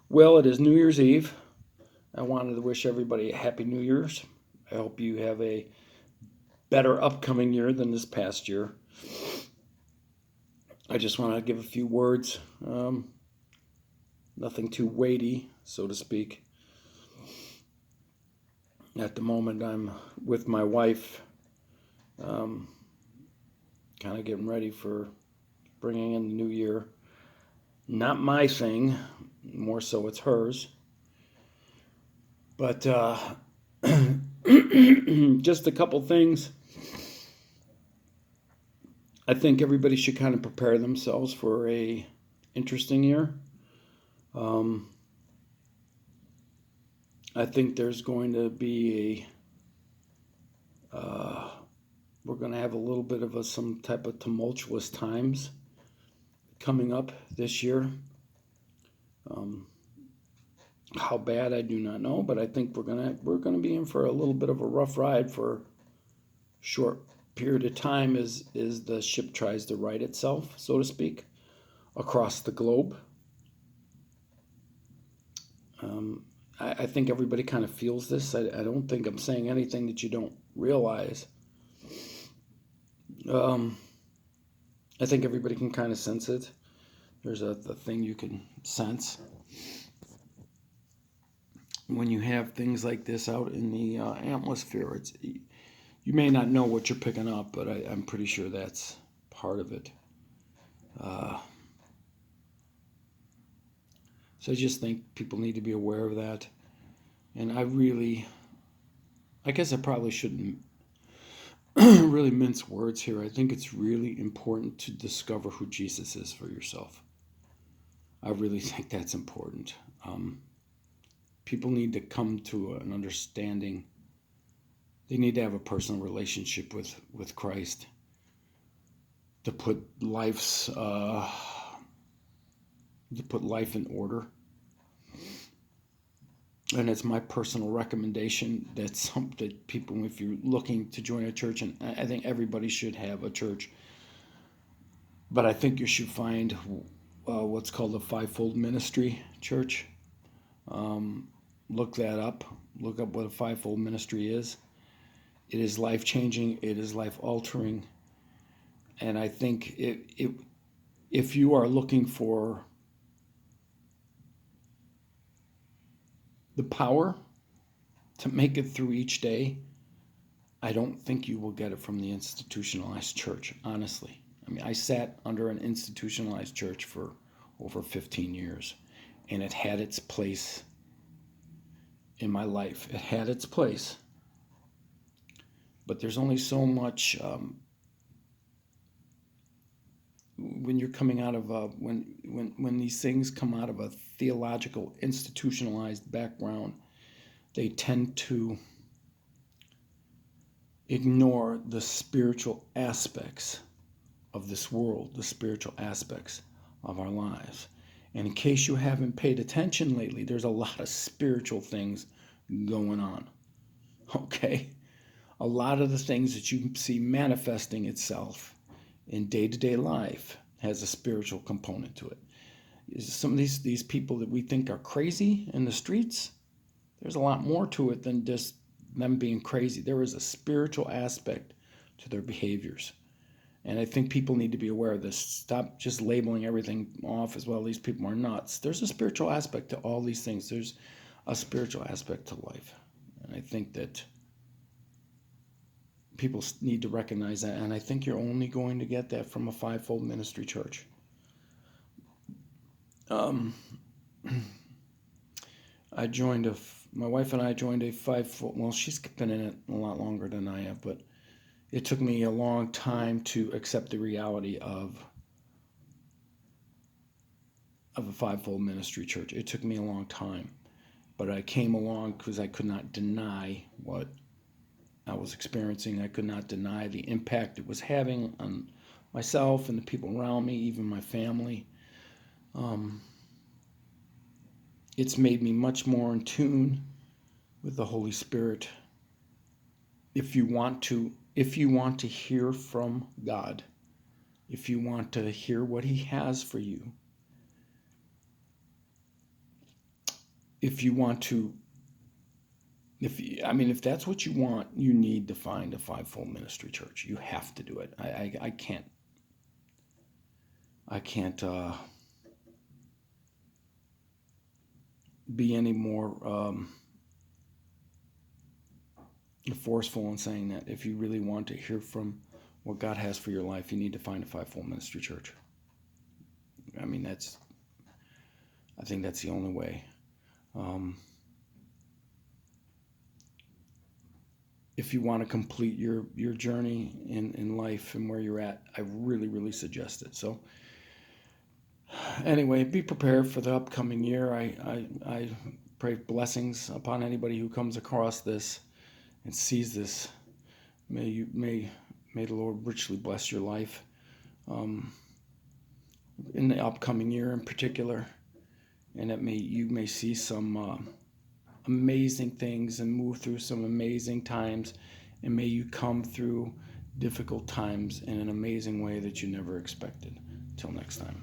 Well, it is New Year's Eve. I wanted to wish everybody a happy New Year's. I hope you have a better upcoming year than this past year. I just want to give a few words, nothing too weighty, so to speak. At the moment, I'm with my wife, um, kind of getting ready for bringing in the new year. Not my thing, more so it's hers. But just a couple things. I think everybody should kind of prepare themselves for a interesting year. Um, I think there's going to be we're going to have a little bit of some type of tumultuous times coming up this year. Um, how bad I do not know, but I think we're gonna be in for a little bit of a rough ride for a short period of time as the ship tries to right itself, so to speak, across the globe. Um, I think everybody kind of feels this. I don't think I'm saying anything that you don't realize. Um, I think everybody can kind of sense it. There's a thing you can sense when you have things like this out in the atmosphere. It's you may not know what you're picking up, but I'm pretty sure that's part of it. Uh, so I just think people need to be aware of that. And I guess I probably shouldn't really mince words here. I think it's really important to discover who Jesus is for yourself. I really think that's important. Um, People need to come to an understanding. They need to have a personal relationship with Christ to put life in order. And it's my personal recommendation that people, if you're looking to join a church, and I think everybody should have a church, but I think you should find what's called a fivefold ministry church. Um, Look that up. Look up what a fivefold ministry is. It is life changing. It is life altering. And I think if you are looking for the power to make it through each day, I don't think you will get it from the institutionalized church, honestly. I mean, I sat under an institutionalized church for over 15 years, and it had its place in my life. It had its place, but there's only so much when you're coming out of when these things come out of a theological institutionalized background, they tend to ignore the spiritual aspects of this world, the spiritual aspects of our lives. And in case you haven't paid attention lately, there's a lot of spiritual things going on. Okay? A lot of the things that you see manifesting itself in day-to-day life has a spiritual component to it. Some of these people that we think are crazy in the streets, there's a lot more to it than just them being crazy. There is a spiritual aspect to their behaviors. And I think people need to be aware of this. Stop just labeling everything off as well. These people are nuts. There's a spiritual aspect to all these things. There's a spiritual aspect to life. And I think that people need to recognize that. And I think you're only going to get that from a fivefold ministry church. Um, my wife and I joined a fivefold, well, she's been in it a lot longer than I have, but it took me a long time to accept the reality of a fivefold ministry church. It took me a long time, but I came along because I could not deny what I was experiencing. I could not deny the impact it was having on myself and the people around me, even my family. Um, it's made me much more in tune with the Holy Spirit. If you want to hear from God, if you want to hear what He has for you, if you want to, if that's what you want, you need to find a fivefold ministry church. You have to do it. I can't be any more forceful in saying that. If you really want to hear from what God has for your life, you need to find a fivefold ministry church. I think that's the only way. If you want to complete your journey in life and where you're at, I really, really suggest it. So anyway, be prepared for the upcoming year. I pray blessings upon anybody who comes across this and sees this. May the Lord richly bless your life in the upcoming year in particular, and that you may see some amazing things and move through some amazing times, and may you come through difficult times in an amazing way that you never expected. Till next time.